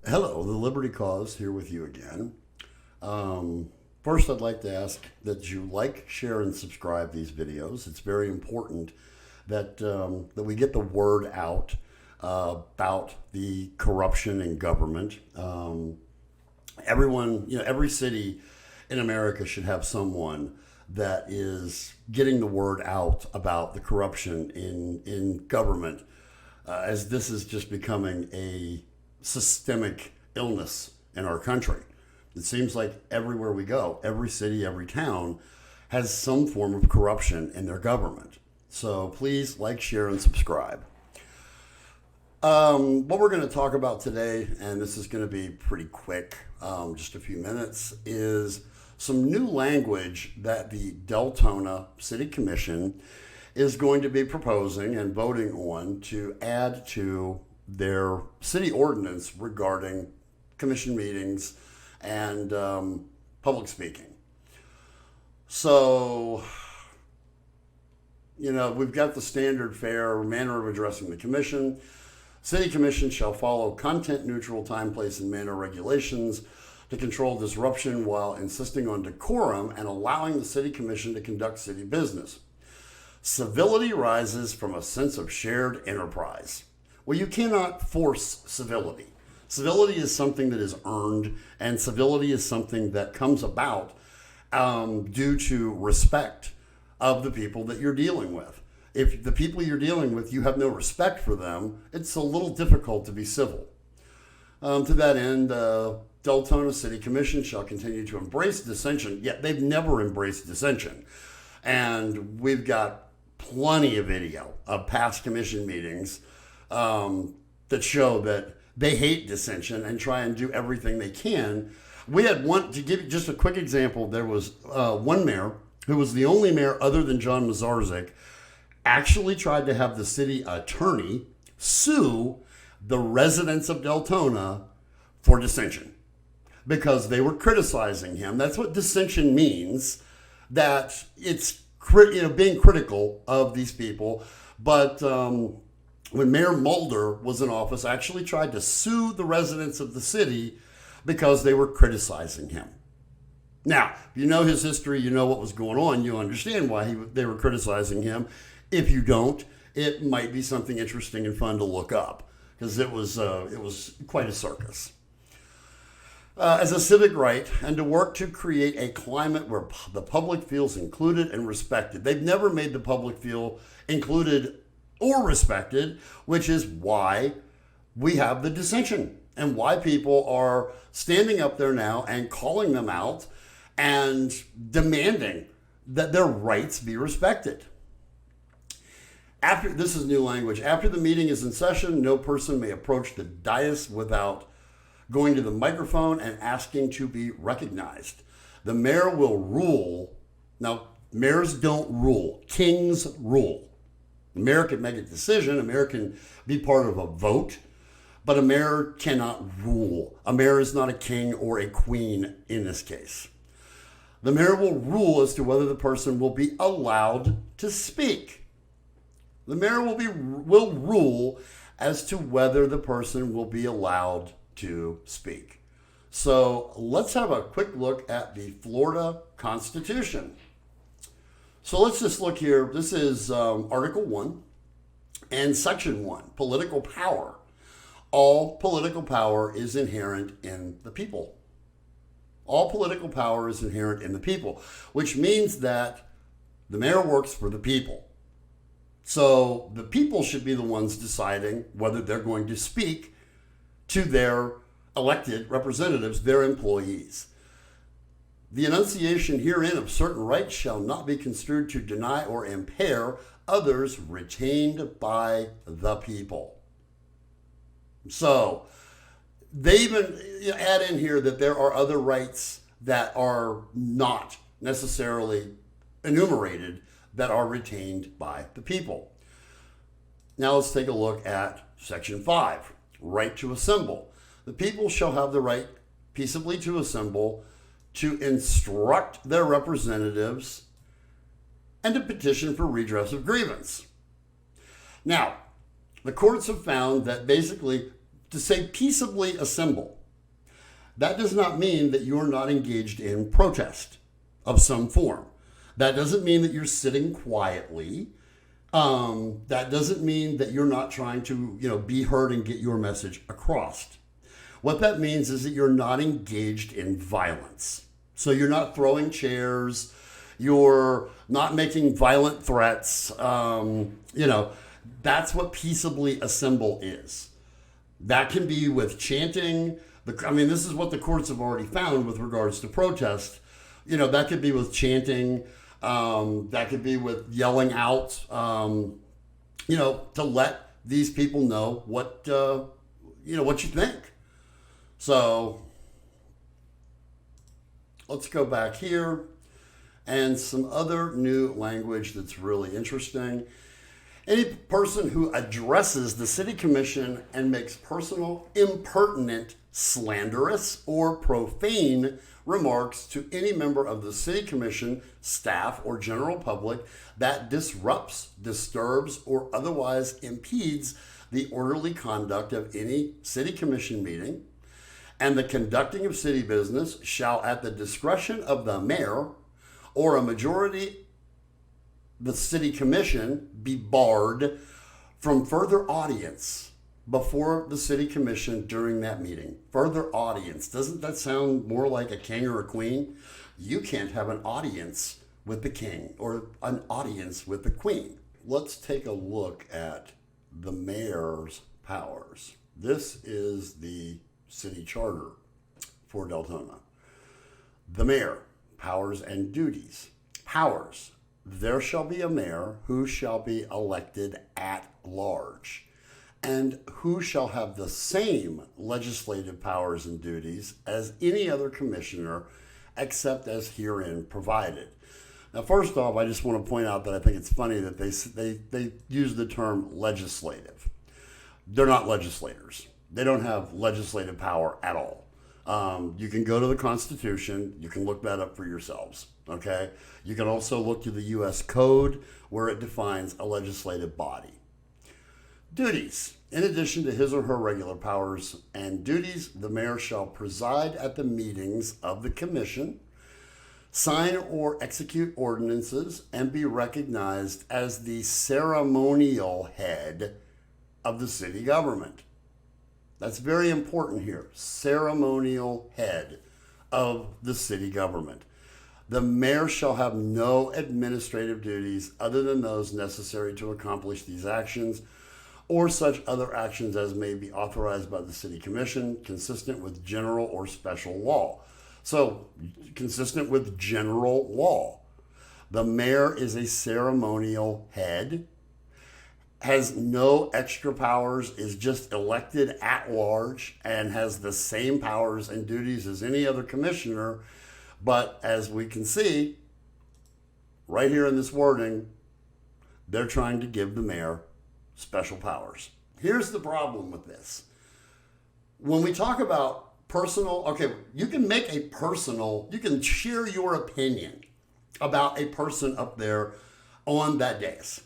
Hello, the Liberty Cause here with you again. First, I'd like to ask that you like, share, and subscribe these videos. It's very important that we get the word out about the corruption in government. Everyone, every city in America should have someone that is getting the word out about the corruption in government, as this is just becoming a systemic illness in our country. It seems like everywhere we go, every city, every town has some form of corruption in their government. So please like, share, and subscribe. What we're going to talk about today, and this is going to be pretty quick, just a few minutes, is some new language that the Deltona City Commission is going to be proposing and voting on to add to their city ordinance regarding commission meetings and public speaking. So, we've got the standard fare manner of addressing the commission. City commission shall follow content-neutral time, place, and manner regulations to control disruption while insisting on decorum and allowing the city commission to conduct city business. Civility rises from a sense of shared enterprise. Well, you cannot force civility. Civility is something that is earned, and civility is something that comes about due to respect of the people that you're dealing with. If the people you're dealing with, you have no respect for them, it's a little difficult to be civil. To that end, Deltona City Commission shall continue to embrace dissension, yet they've never embraced dissension. And we've got plenty of video of past commission meetings that show that they hate dissension and try and do everything they can. We had one, to give you just a quick example, there was one mayor who was the only mayor other than John Mazarzik, actually tried to have the city attorney sue the residents of Deltona for dissension because they were criticizing him. That's what dissension means, that it's being critical of these people. But when Mayor Mulder was in office, actually tried to sue the residents of the city because they were criticizing him. Now, if you know his history, you know what was going on, you understand why they were criticizing him. If you don't, it might be something interesting and fun to look up, because it was quite a circus. As a civic right, and to work to create a climate where the public feels included and respected. They've never made the public feel included or respected, which is why we have the dissension and why people are standing up there now and calling them out and demanding that their rights be respected. This is new language. After the meeting is in session, no person may approach the dais without going to the microphone and asking to be recognized. The mayor will rule. Now, mayors don't rule. Kings rule. The mayor can make a decision. A mayor can be part of a vote, but a mayor cannot rule. A mayor is not a king or a queen in this case. The mayor will rule as to whether the person will be allowed to speak. The mayor will rule as to whether the person will be allowed to speak. So let's have a quick look at the Florida Constitution. So let's just look here. This is Article 1 and Section 1, political power. All political power is inherent in the people. All political power is inherent in the people, which means that the mayor works for the people. So the people should be the ones deciding whether they're going to speak to their elected representatives, their employees. The enunciation herein of certain rights shall not be construed to deny or impair others retained by the people. So they even add in here that there are other rights that are not necessarily enumerated that are retained by the people. Now let's take a look at Section 5, right to assemble. The people shall have the right peaceably to assemble, to instruct their representatives, and to petition for redress of grievance. Now, the courts have found that basically to say peaceably assemble, that does not mean that you're not engaged in protest of some form. That doesn't mean that you're sitting quietly. That doesn't mean that you're not trying to, be heard and get your message across. What that means is that you're not engaged in violence. So you're not throwing chairs, you're not making violent threats. That's what peaceably assemble is. That can be with chanting. This is what the courts have already found with regards to protest. That could be with chanting. That could be with yelling out, to let these people know what you think. So let's go back here, and some other new language that's really interesting. Any person who addresses the city commission and makes personal, impertinent, slanderous, or profane remarks to any member of the city commission, staff, or general public that disrupts, disturbs, or otherwise impedes the orderly conduct of any city commission meeting and the conducting of city business shall, at the discretion of the mayor or a majority the city commission, be barred from further audience before the city commission during that meeting. Further audience. Doesn't that sound more like a king or a queen? You can't have an audience with the king or an audience with the queen. Let's take a look at the mayor's powers. This is the city charter for Deltona. The mayor, powers and duties. Powers. There shall be a mayor who shall be elected at large, and who shall have the same legislative powers and duties as any other commissioner, except as herein provided. Now, first off, I just want to point out that I think it's funny that they use the term legislative. They're not legislators. They don't have legislative power at all. You can go to the Constitution. You can look that up for yourselves. Okay. You can also look to the U.S. Code, where it defines a legislative body. Duties. In addition to his or her regular powers and duties, the mayor shall preside at the meetings of the commission, sign or execute ordinances, and be recognized as the ceremonial head of the city government. That's very important here. Ceremonial head of the city government. The mayor shall have no administrative duties other than those necessary to accomplish these actions, or such other actions as may be authorized by the city commission, consistent with general or special law. So, consistent with general law. The mayor is a ceremonial head, has no extra powers, is just elected at large, and has the same powers and duties as any other commissioner. But as we can see, right here in this wording, they're trying to give the mayor special powers. Here's the problem with this. When we talk about personal, you can you can share your opinion about a person up there on that dais.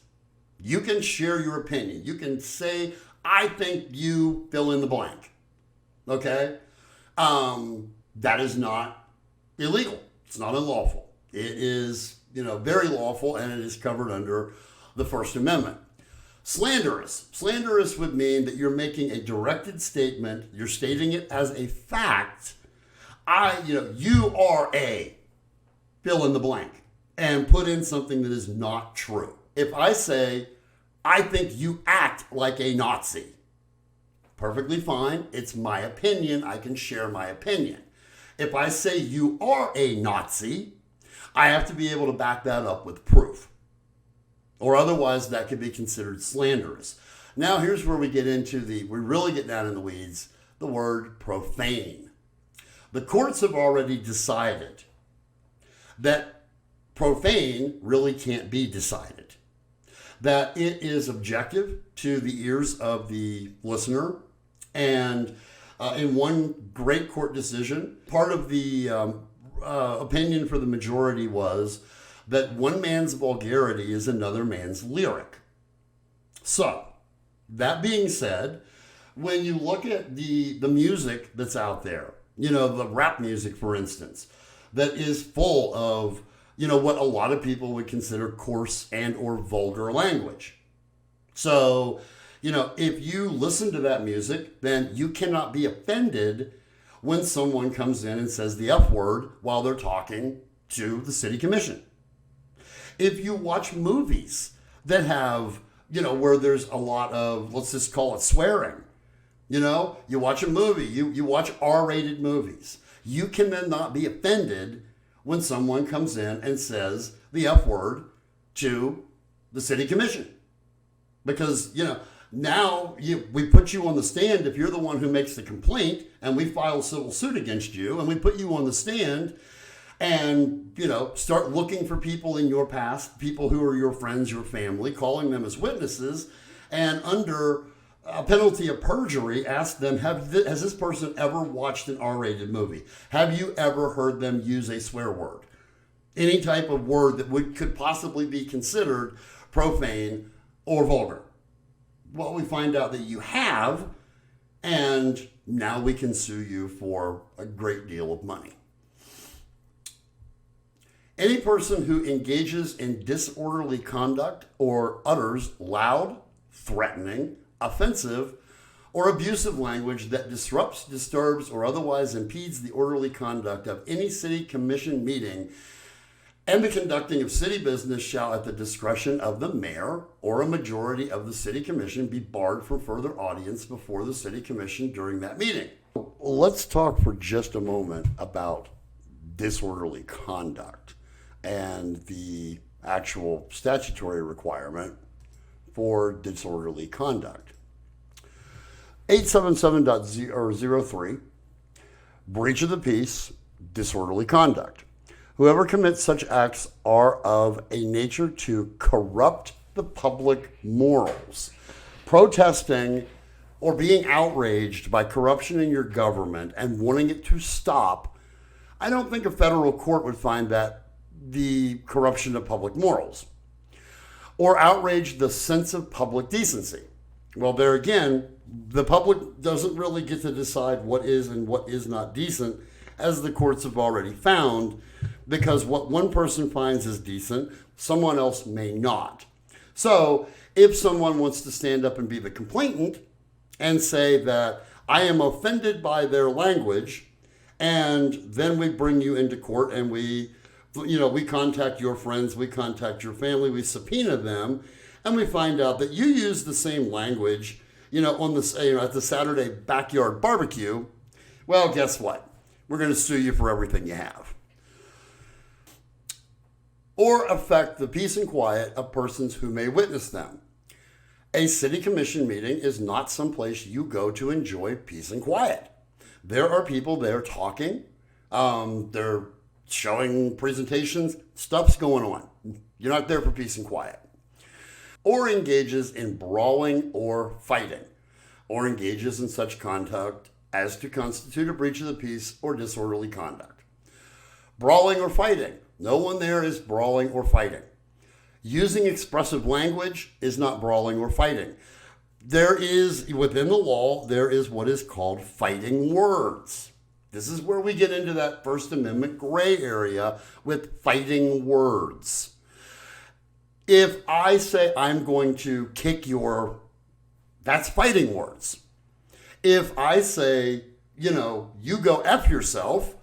You can share your opinion. You can say, I think you fill in the blank. Okay? That is not illegal. It's not unlawful. It is, very lawful, and it is covered under the First Amendment. Slanderous. Slanderous would mean that you're making a directed statement. You're stating it as a fact. You are a fill in the blank, and put in something that is not true. If I say, I think you act like a Nazi, perfectly fine. It's my opinion. I can share my opinion. If I say you are a Nazi, I have to be able to back that up with proof. Or otherwise, that could be considered slanderous. Now, here's where we really get down in the weeds, the word profane. The courts have already decided that profane really can't be decided. That it is objective to the ears of the listener, and In one great court decision, part of the opinion for the majority was that one man's vulgarity is another man's lyric. So, that being said, when you look at the music that's out there, the rap music, for instance, that is full of, what a lot of people would consider coarse and or vulgar language. So, if you listen to that music, then you cannot be offended when someone comes in and says the F word while they're talking to the city commission. If you watch movies that have, where there's a lot of, let's just call it swearing, you watch a movie, you watch R-rated movies, you can then not be offended when someone comes in and says the F word to the city commission. Because, now we put you on the stand if you're the one who makes the complaint, and we file civil suit against you, and we put you on the stand and, start looking for people in your past, people who are your friends, your family, calling them as witnesses, and under a penalty of perjury, ask them, has this person ever watched an R-rated movie? Have you ever heard them use a swear word? Any type of word that could possibly be considered profane or vulgar. Well, we find out that you have, and now we can sue you for a great deal of money. Any person who engages in disorderly conduct or utters loud, threatening, offensive, or abusive language that disrupts, disturbs, or otherwise impedes the orderly conduct of any city commission meeting and the conducting of city business shall, at the discretion of the mayor or a majority of the city commission, be barred from further audience before the city commission during that meeting. Let's talk for just a moment about disorderly conduct and the actual statutory requirement for disorderly conduct. 877.03, breach of the peace, disorderly conduct. Whoever commits such acts are of a nature to corrupt the public morals. Protesting or being outraged by corruption in your government and wanting it to stop, I don't think a federal court would find that the corruption of public morals. Or outrage the sense of public decency. Well, there again, the public doesn't really get to decide what is and what is not decent, as the courts have already found, because what one person finds is decent, someone else may not. So if someone wants to stand up and be the complainant and say that I am offended by their language, and then we bring you into court and we contact your friends, we contact your family, we subpoena them, and we find out that you use the same language, on this, at the Saturday backyard barbecue. Well, guess what? We're going to sue you for everything you have. Or affect the peace and quiet of persons who may witness them. A city commission meeting is not someplace you go to enjoy peace and quiet. There are people there talking, they're showing presentations, stuff's going on. You're not there for peace and quiet. Or engages in brawling or fighting, or engages in such conduct as to constitute a breach of the peace or disorderly conduct. Brawling or fighting. No one there is brawling or fighting. Using expressive language is not brawling or fighting. There is, within the law, there is what is called fighting words. This is where we get into that First Amendment gray area with fighting words. If I say I'm going to kick that's fighting words. If I say, you go F yourself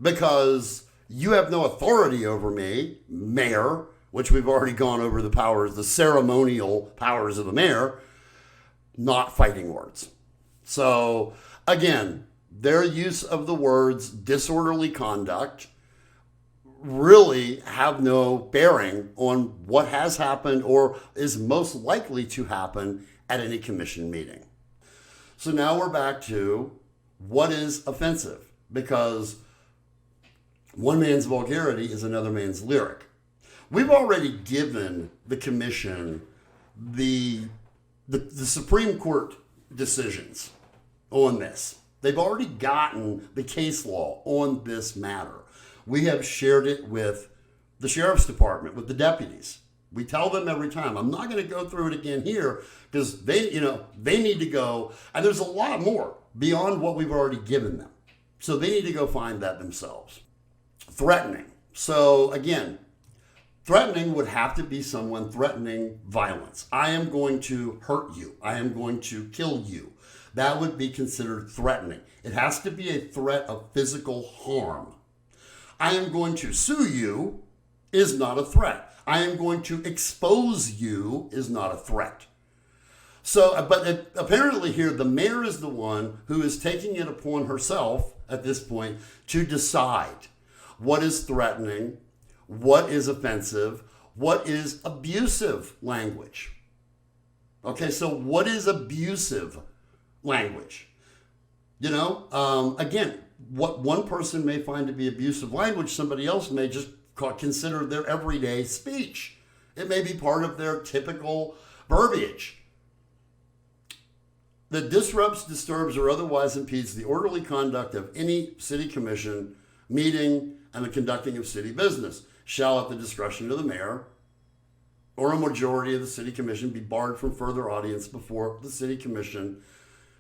because you have no authority over me, mayor, which we've already gone over the ceremonial powers of the mayor, not fighting words. So again, their use of the words disorderly conduct really have no bearing on what has happened or is most likely to happen at any commission meeting. So now we're back to what is offensive, because one man's vulgarity is another man's lyric. We've already given the commission the Supreme Court decisions on this. They've already gotten the case law on this matter. We have shared it with the sheriff's department, with the deputies. We tell them every time. I'm not going to go through it again here because they need to go, and there's a lot more beyond what we've already given them. So they need to go find that themselves. Threatening. So again, threatening would have to be someone threatening violence. I am going to hurt you. I am going to kill you. That would be considered threatening. It has to be a threat of physical harm. I am going to sue you is not a threat. I am going to expose you is not a threat. So, but apparently here, the mayor is the one who is taking it upon herself at this point to decide what is threatening, what is offensive, what is abusive language. Okay, so what is abusive language? Again, what one person may find to be abusive language, somebody else may just consider their everyday speech. It may be part of their typical verbiage that disrupts, disturbs, or otherwise impedes the orderly conduct of any city commission meeting and the conducting of city business shall, at the discretion of the mayor or a majority of the city commission, be barred from further audience before the city commission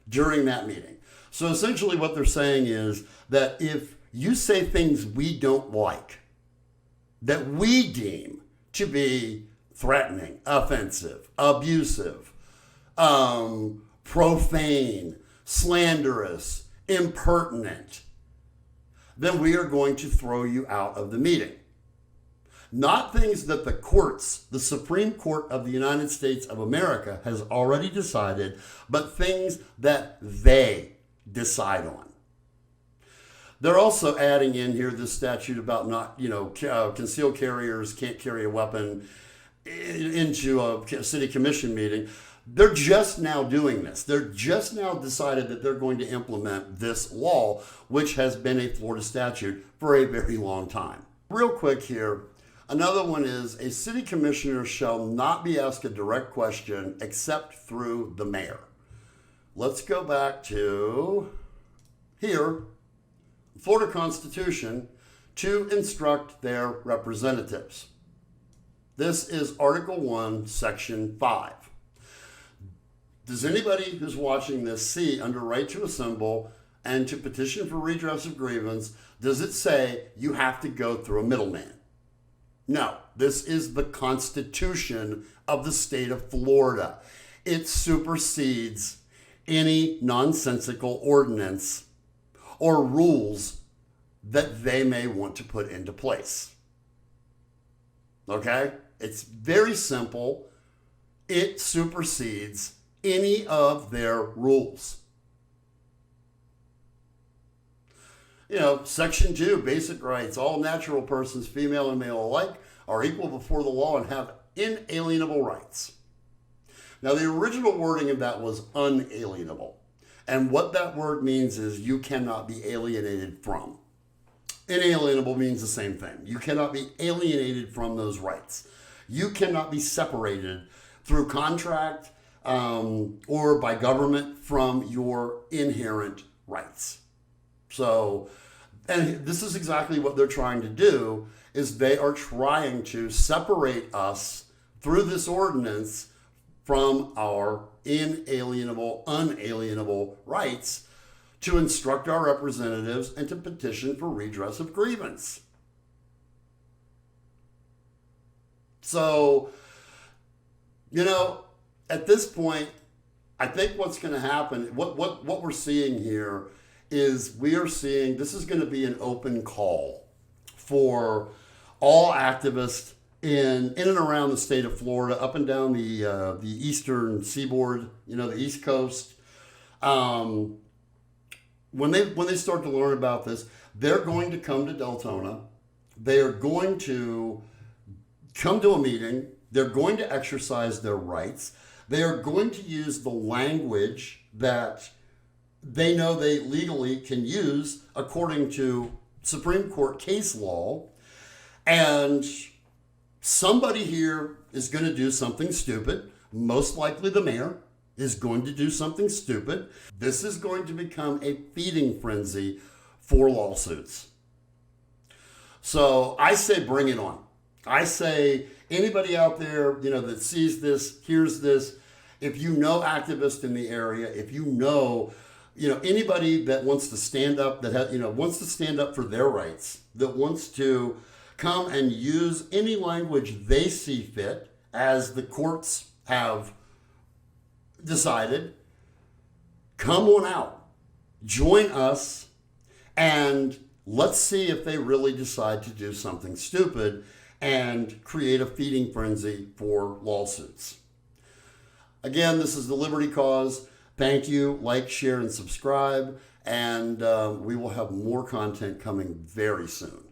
during that meeting. So essentially what they're saying is that if you say things we don't like, that we deem to be threatening, offensive, abusive, profane, slanderous, impertinent, then we are going to throw you out of the meeting. Not things that the courts, the Supreme Court of the United States of America has already decided, but things that they decide on. They're also adding in here this statute about not, concealed carriers can't carry a weapon into a city commission meeting. They're just now doing this. They're just now decided that they're going to implement this law, which has been a Florida statute for a very long time. Real quick here, another one is a city commissioner shall not be asked a direct question except through the mayor. Let's go back to here, Florida Constitution, to instruct their representatives. This is Article 1, Section 5. Does anybody who's watching this see under right to assemble and to petition for redress of grievance, does it say you have to go through a middleman? No, this is the Constitution of the state of Florida. It supersedes any nonsensical ordinance or rules that they may want to put into place. Okay? It's very simple. It supersedes any of their rules. Section 2, basic rights. All natural persons, female and male alike, are equal before the law and have inalienable rights. Now, the original wording of that was unalienable. And what that word means is you cannot be alienated from. Inalienable means the same thing. You cannot be alienated from those rights. You cannot be separated through contract or by government from your inherent rights. So, and this is exactly what they're trying to do, is they are trying to separate us through this ordinance from our inalienable, unalienable rights to instruct our representatives and to petition for redress of grievance. So, at this point, I think what's going to happen, what we're seeing here is we are seeing this is going to be an open call for all activists in and around the state of Florida, up and down the eastern seaboard, the East Coast. When they start to learn about this, they're going to come to Deltona. They are going to come to a meeting. They're going to exercise their rights. They are going to use the language that they know they legally can use according to Supreme Court case law. And somebody here is going to do something stupid, most likely the mayor. is going to do something stupid, this is going to become a feeding frenzy for lawsuits. So I say bring it on. I say anybody out there, that sees this, hears this, if you know activists in the area, if you know, anybody that wants to stand up, wants to stand up for their rights, that wants to come and use any language they see fit, as the courts have decided, come on out, join us, and let's see if they really decide to do something stupid and create a feeding frenzy for lawsuits. Again, this is the Liberty Cause. Thank you. Like, share, and subscribe. And we will have more content coming very soon.